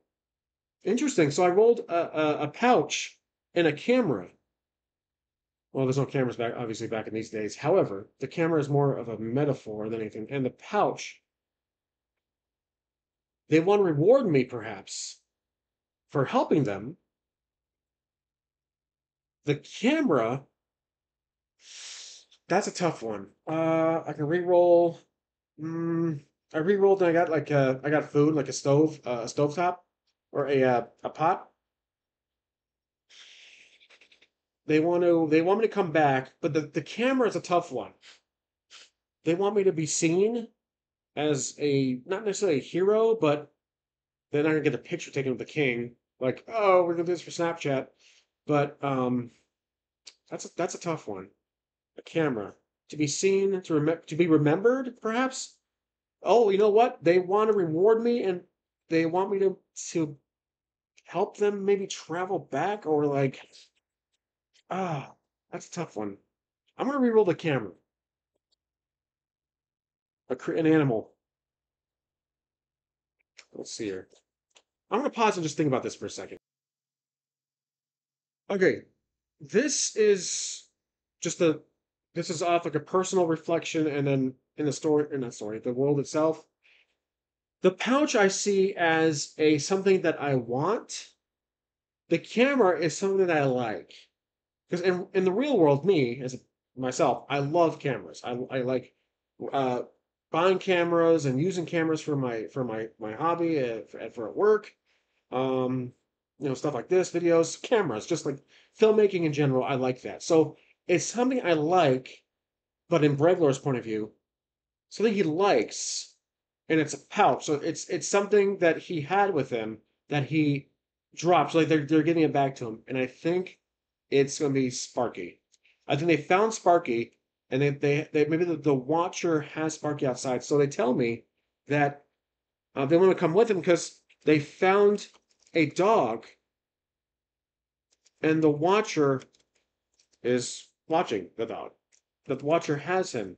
interesting. So I rolled a pouch and a camera. Well, there's no cameras back, obviously, back in these days. However, the camera is more of a metaphor than anything. And the pouch, they want to reward me, perhaps, for helping them. The camera, that's a tough one. I can re-roll. I re-rolled and I got like I got food, like a stove top, or a pot. they want me to come back, but the camera is a tough one. They want me to be seen as a not necessarily a hero, but they're not gonna get a picture taken with the king. Like, oh, we're gonna do this for Snapchat. But that's a tough one. A camera to be seen, to be remembered, perhaps. Oh, you know what? They want to reward me, and they want me to help them maybe travel back, or like, ah, that's a tough one. I'm gonna reroll the camera. An animal. Let's see here. I'm gonna pause and just think about this for a second. Okay, this is just a this is off like a personal reflection, and then in that story, the world itself. The pouch I see as a something that I want. The camera is something that I like. Because in the real world, me as myself, I love cameras. I like uh, buying cameras and using cameras for my hobby and for at work. Um, stuff like this, videos, cameras, just like filmmaking in general. I like that. So it's something I like, but in Breglor's point of view, something he likes, and it's a pouch. So it's something that he had with him that he dropped. So like they're giving it back to him, and I think it's going to be Sparky. I think they found Sparky, and they maybe the Watcher has Sparky outside. So they tell me that they want to come with him because they found a dog, and the Watcher is watching the dog. That the Watcher has him.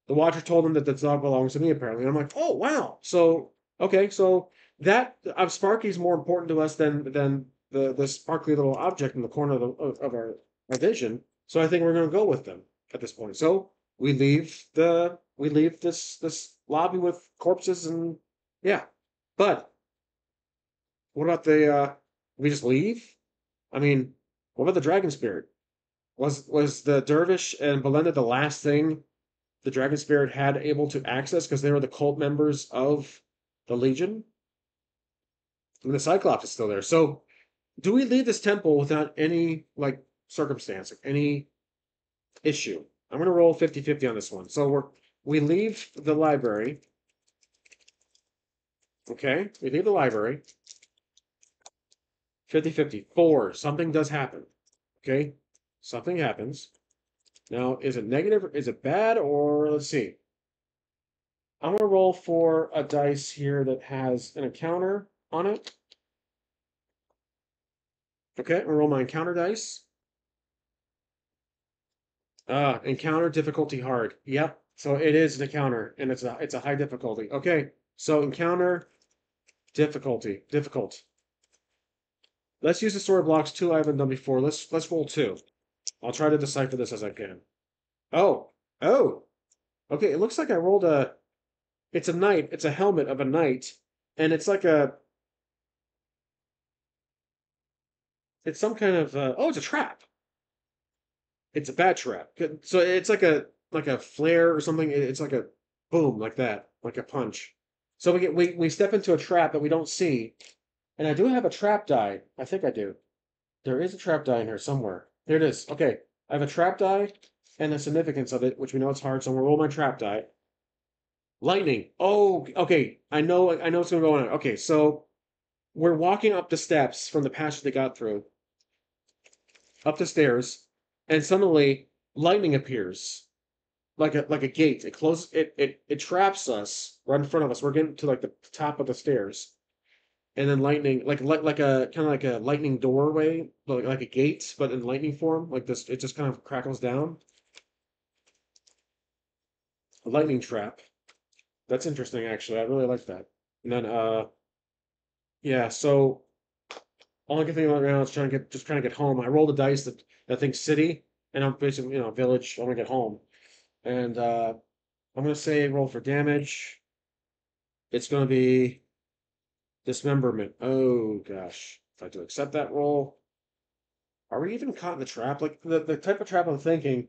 The Watcher told him that the dog belongs to me, apparently. And I'm like, oh wow. So okay, so that Sparky's more important to us than the sparkly little object in the corner of our vision. So I think we're gonna go with them at this point. So we leave this lobby with corpses and yeah. But what about we just leave? I mean, what about the dragon spirit? Was the Dervish and Belinda the last thing the Dragon Spirit had able to access because they were the cult members of the Legion? And the Cyclops is still there. So do we leave this temple without any like circumstance, any issue? I'm gonna roll 50-50 on this one. So we leave the library. Okay, we leave the library. 50-50. 4. Something does happen. Okay, something happens. Now, is it negative? Is it bad? Or let's see. I'm going to roll for a dice here that has an encounter on it. Okay, I'm going to roll my encounter dice. Encounter difficulty hard. Yep. So it is an encounter, and it's a high difficulty. Okay, so encounter difficulty difficult. Let's use the story blocks 2 I haven't done before. Let's roll 2. I'll try to decipher this as I can. Oh, oh. Okay, it looks like I rolled a. It's a knight. It's a helmet of a knight, and it's like a. It's some kind of. Oh, it's a trap. It's a bat trap. So it's like a flare or something. It's like a boom, like that, like a punch. So we step into a trap that we don't see, and I do have a trap die. I think I do. There is a trap die in here somewhere. There it is. Okay, I have a trap die and the significance of it, which we know it's hard. So I'm gonna roll my trap die. Lightning. Oh, okay. I know what's gonna go on. Okay, so we're walking up the steps from the passage they got through, up the stairs, and suddenly lightning appears like a gate. It closes it traps us right in front of us. We're getting to like the top of the stairs. And then lightning like a kind of like a lightning doorway, like a gate, but in lightning form. Like this, it just kind of crackles down. A lightning trap. That's interesting actually. I really like that. And then yeah, so all I can think about right now is trying to get home. I rolled a dice that thinks city, and I'm basically village. I want to get home, and I'm gonna say roll for damage. It's gonna be dismemberment. Oh gosh, if I do accept that roll, are we even caught in the trap? Like the type of trap I'm thinking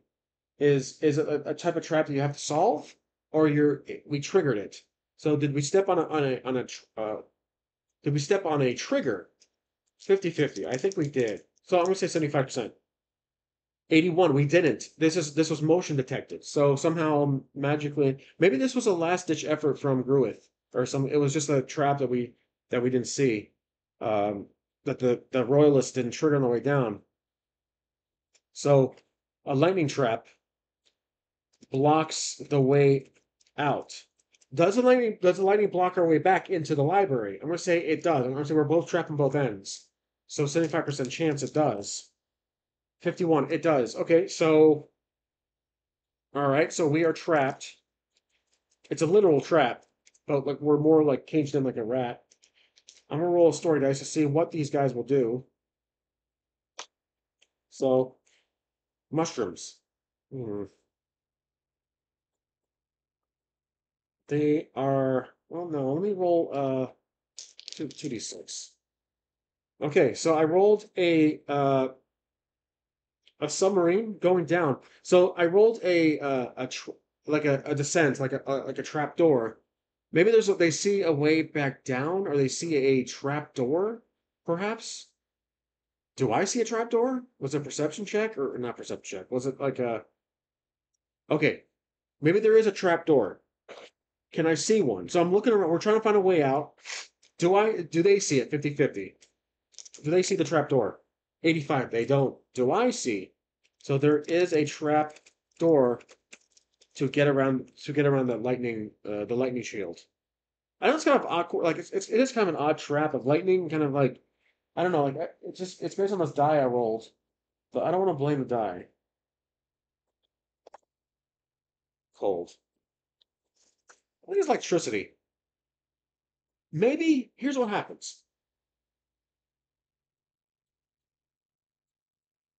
is a type of trap that you have to solve, or we triggered it. So did we step did we step on a trigger? 50-50. I think we did. So I'm gonna say 75%. 81. We didn't. This was motion detected. So somehow magically, maybe this was a last ditch effort from Gruith or some. It was just a trap that we didn't see. Um, that the royalists didn't trigger on the way down. So a lightning trap blocks the way out. Does the lightning block our way back into the library? I'm gonna say it does. I'm gonna say we're both trapped on both ends. So 75% chance it does. 51, it does. Okay, so all right, so we are trapped. It's a literal trap, but like we're more like caged in like a rat. I'm gonna roll a story dice to see what these guys will do. So mushrooms. Hmm. They are well no, let me roll 2d6. Okay, so I rolled a submarine going down. So I rolled like a descent, like a trap door. Maybe they see a way back down, or they see a trap door, perhaps. Do I see a trap door? Was it a perception check or not perception check? Was it like a okay? Maybe there is a trap door. Can I see one? So I'm looking around. We're trying to find a way out. Do they see it 50-50? Do they see the trap door? 85. They don't. Do I see? So there is a trap door to get around the lightning shield. I know it's kind of awkward. Like it is kind of an odd trap of lightning, kind of like I don't know. Like it's based on this die I rolled, but I don't want to blame the die. Cold. I think it's electricity. Maybe here's what happens.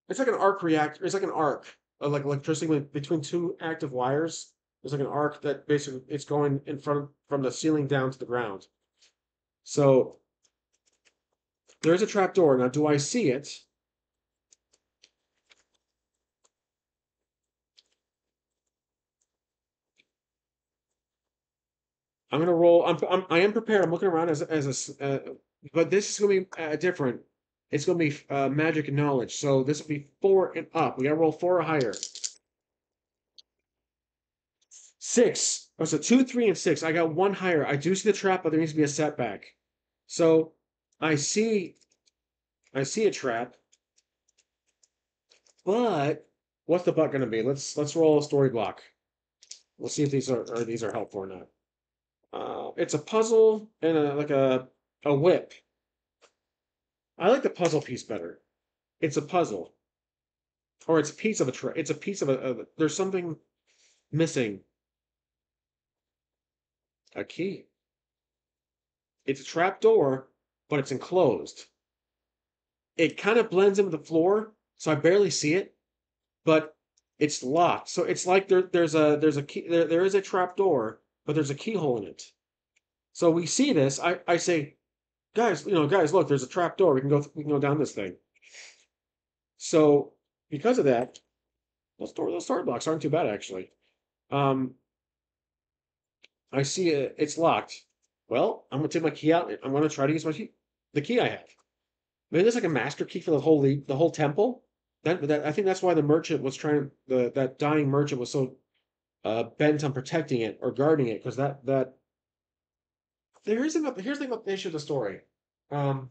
It's like an arc reactor. It's like an arc of like electricity between two active wires. There's like an arc that basically it's going in front from the ceiling down to the ground. So there's a trap door. Now, do I see it? I'm gonna roll. I am prepared. I'm looking around but this is gonna be different. It's gonna be magic and knowledge. So this will be 4 and up. We gotta roll 4 or higher. 6. Oh, so 2, 3, and 6. I got one higher. I do see the trap, but there needs to be a setback. So I see I see a trap, but what's the butt gonna be? Let's roll a story block. We'll see if these are helpful or not. It's a puzzle and a whip. I like the puzzle piece better. It's a puzzle, or it's a piece of a tray. It's a piece there's something missing. A key. It's a trap door, but it's enclosed. It kind of blends into the floor, so I barely see it, but it's locked. So it's like there's a key there is a trap door, but there's a keyhole in it. So we see this. I say, guys, look, there's a trap door. We can go down this thing. So because of that, those story blocks aren't too bad actually. Um, I see it's locked. Well, I'm gonna take my key out. I'm gonna try to use the key I have. Maybe there's like a master key for the whole temple. That I think that's why the merchant was trying that dying merchant was so bent on protecting it or guarding it because that here's the thing about the issue of the story. Um,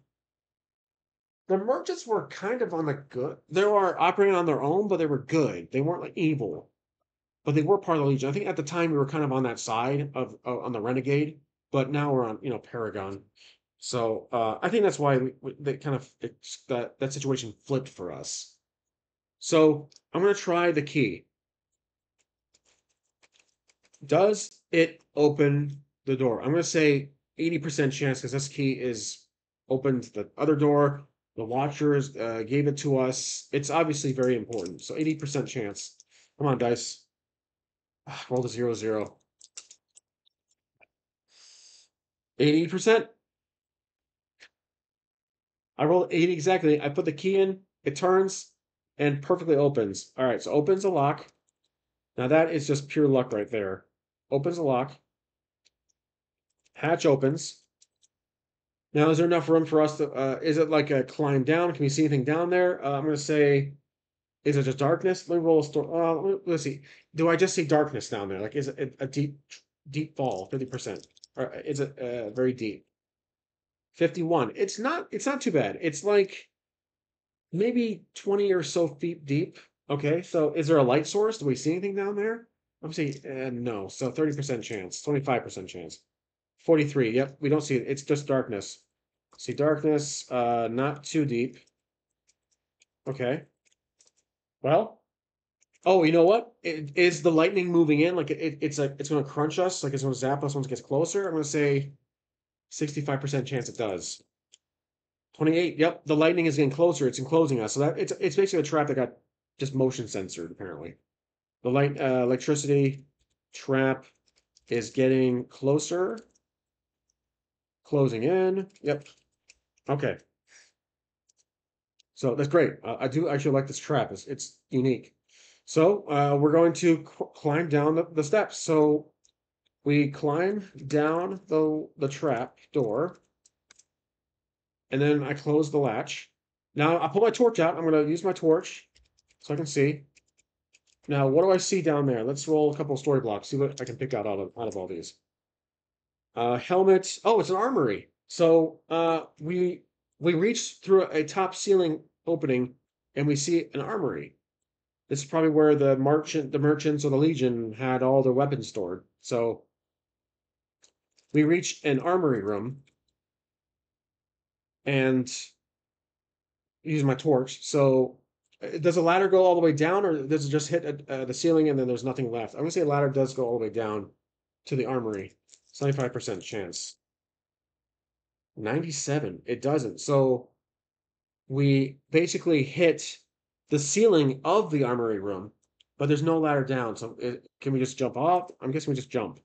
the merchants were kind of on the good. They were operating on their own, but they were good. They weren't like evil, but they were part of the Legion. I think at the time we were kind of on that side of on the renegade, but now we're on Paragon. So I think that's why they kind of that situation flipped for us. So I'm gonna try the key. Does it open the door? I'm gonna say 80% chance because this key is opened the other door. The Watchers gave it to us. It's obviously very important. So 80% chance. Come on, dice. Roll the 0, 0. 80%. I rolled 80 exactly. I put the key in, it turns, and perfectly opens. All right, so opens a lock. Now that is just pure luck right there. Opens a lock. Hatch opens. Now, is there enough room for us to, is it like a climb down? Can we see anything down there? I'm going to say Is it just darkness? Let me roll a story. Let's see. Do I just see darkness down there? Like, is it a deep fall, 50%? Or is it very deep? 51. It's not too bad. It's like maybe 20 or so feet deep. Okay, so is there a light source? Do we see anything down there? I'm saying no. So 30% chance, 25% chance. 43. Yep, we don't see it. It's just darkness. See darkness, not too deep. Okay. Well, oh, you know what? Is the lightning moving in? Like it's like it's going to crunch us, like it's going to zap us once it gets closer. I'm going to say 65% chance it does. 28. Yep, the lightning is getting closer. It's enclosing us. So that it's basically a trap that got just motion censored apparently. The electricity trap is getting closer, closing in. Yep. Okay. So that's great. I do actually like this trap. It's unique. So we're going to climb down the steps. So we climb down the trap door, and then I close the latch. Now I pull my torch out. I'm going to use my torch so I can see. Now, what do I see down there? Let's roll a couple of story blocks. See what I can pick out of all these. Helmet. Oh, it's an armory. So we reach through a top ceiling opening, and we see an armory. This is probably where the merchants or the Legion had all their weapons stored. So we reach an armory room and use my torch. So does the ladder go all the way down, or does it just hit the ceiling and then there's nothing left? I'm gonna say the ladder does go all the way down to the armory. 75% chance. 97. It doesn't. So we basically hit the ceiling of the armory room, but there's no ladder down. So can we just jump off? I'm guessing we just jump.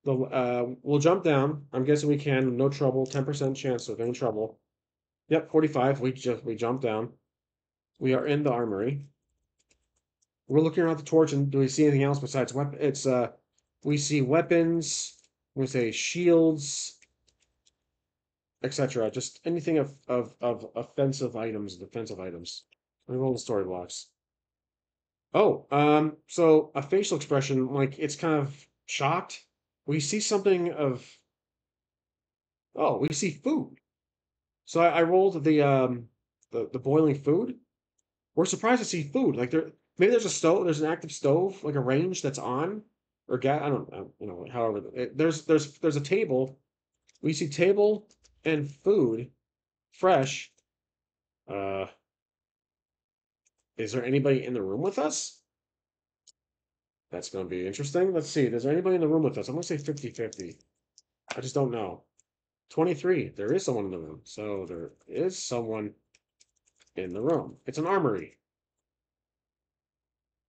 We'll jump down. I'm guessing we can. No trouble. 10% chance of any trouble. Yep, 45. We jump down. We are in the armory. We're looking around the torch, and do we see anything else besides weapon? We see weapons. We say shields, etc. Just anything of offensive items, defensive items. Let me roll the story blocks. Oh, so a facial expression, like it's kind of shocked. We see something of, oh, we see food. So I rolled the boiling food. We're surprised to see food. Like maybe there's a stove, there's an active stove, like a range that's on, or gas. I don't know, however, there's a table. We see table and food, fresh. Uh, is there anybody in the room with us? That's going to be interesting. Let's see. Is there anybody in the room with us? I'm going to say 50-50. I just don't know. 23. There is someone in the room. So there is someone in the room. It's an armory.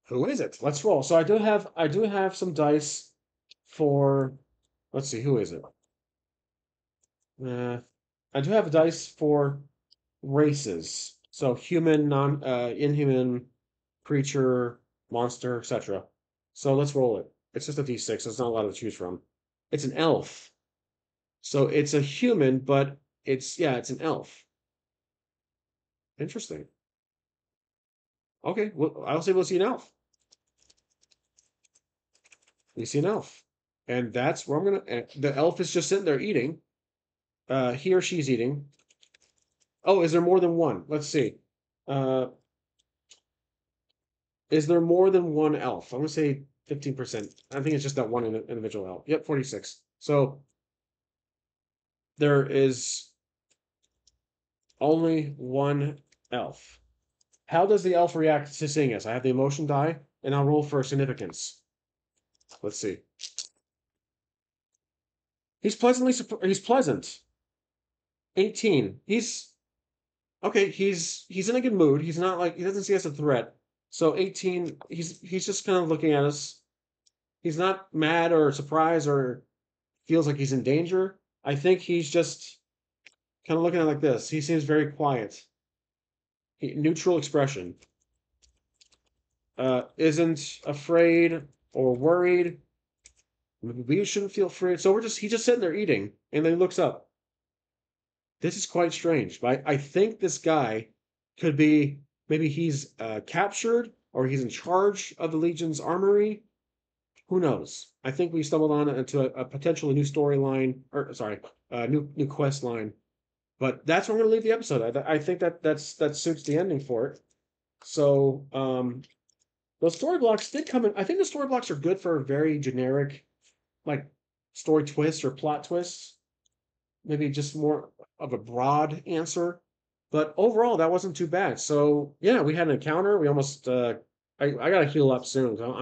Who is it? Let's roll. So I do have some dice for, let's see, who is it? I do have dice for races. So human, inhuman, creature, monster, etc. So let's roll it. It's just a d6, so it's not a lot to choose from. It's an elf. So it's a human, but it's an elf. Interesting. Okay, well, I'll say we'll see an elf. We see an elf. And that's where I'm gonna the elf is just sitting there eating. He or she's eating. Oh, is there more than one? Let's see. Uh, is there more than one elf? I'm gonna say 15%. I think it's just that one individual elf. Yep, 46. So there is only one elf. How does the elf react to seeing us? I have the emotion die, and I'll roll for significance. Let's see. He's pleasant. 18. He's okay. He's in a good mood. He's not like he doesn't see us as a threat. So 18. He's just kind of looking at us. He's not mad or surprised or feels like he's in danger. I think he's just kind of looking at it like this. He seems very quiet. Neutral expression. Isn't afraid or worried. We shouldn't feel afraid. So he's just sitting there eating, and then he looks up. This is quite strange. But I think this guy could be Maybe he's captured or he's in charge of the Legion's armory. Who knows? I think we stumbled on into a potentially new storyline, or sorry, new quest line. But that's where I'm going to leave the episode. I think that suits the ending for it. So those story blocks did come in. I think the story blocks are good for a very generic, like story twists or plot twists. Maybe just more of a broad answer. But overall, that wasn't too bad. So yeah, we had an encounter. We almost I gotta heal up soon. I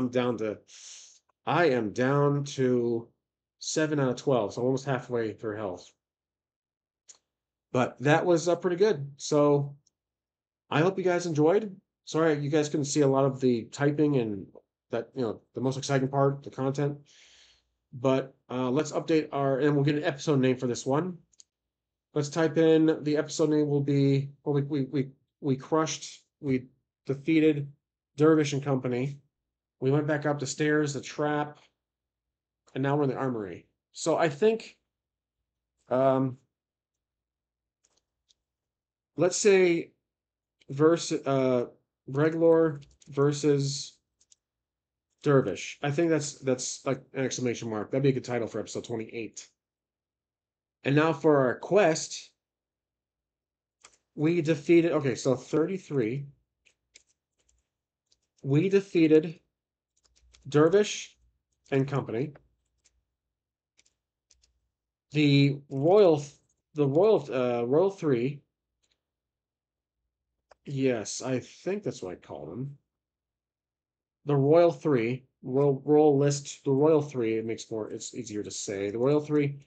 am down to 7 out of 12, so almost halfway for health. But that was pretty good. So I hope you guys enjoyed. Sorry you guys couldn't see a lot of the typing and that, the most exciting part, the content. But let's update and we'll get an episode name for this one. Let's type in the episode name will be, well, we defeated Durvesh and company. We went back up the stairs, the trap, and now we're in the armory. So I think, let's say Breglor versus Durvesh. I think that's like an exclamation mark. That'd be a good title for episode 28. And now for our quest, we defeated, okay, so 33. We defeated Durvesh and company. Royal 3. Yes, I think that's what I call them. The Royal 3, Royal list, the Royal 3, it's easier to say. The Royal 3,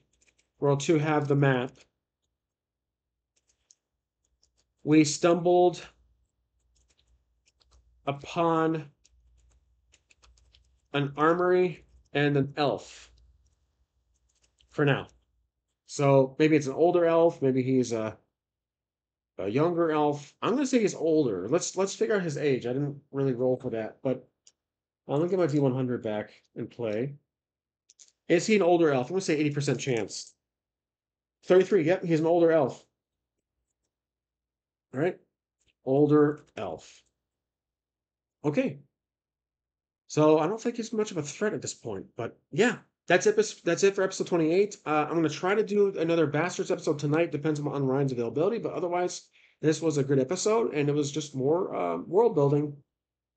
Royal 2 have the map. We stumbled upon an armory and an elf for now. So maybe it's an older elf, maybe he's a younger elf. I'm gonna say he's older. Let's figure out his age. I didn't really roll for that, but I'm gonna get my D100 back and play. Is he an older elf? I'm gonna say 80% chance. 33. Yep, he's an older elf. All right, older elf. Okay. So I don't think he's much of a threat at this point, but yeah, that's it. That's it for episode 28. I'm gonna try to do another Bastards episode tonight. Depends on Ryan's availability, but otherwise, this was a good episode, and it was just more world building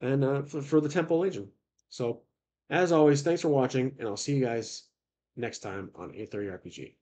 and for the Temple Legion. So, as always, thanks for watching, and I'll see you guys next time on 830 RPG.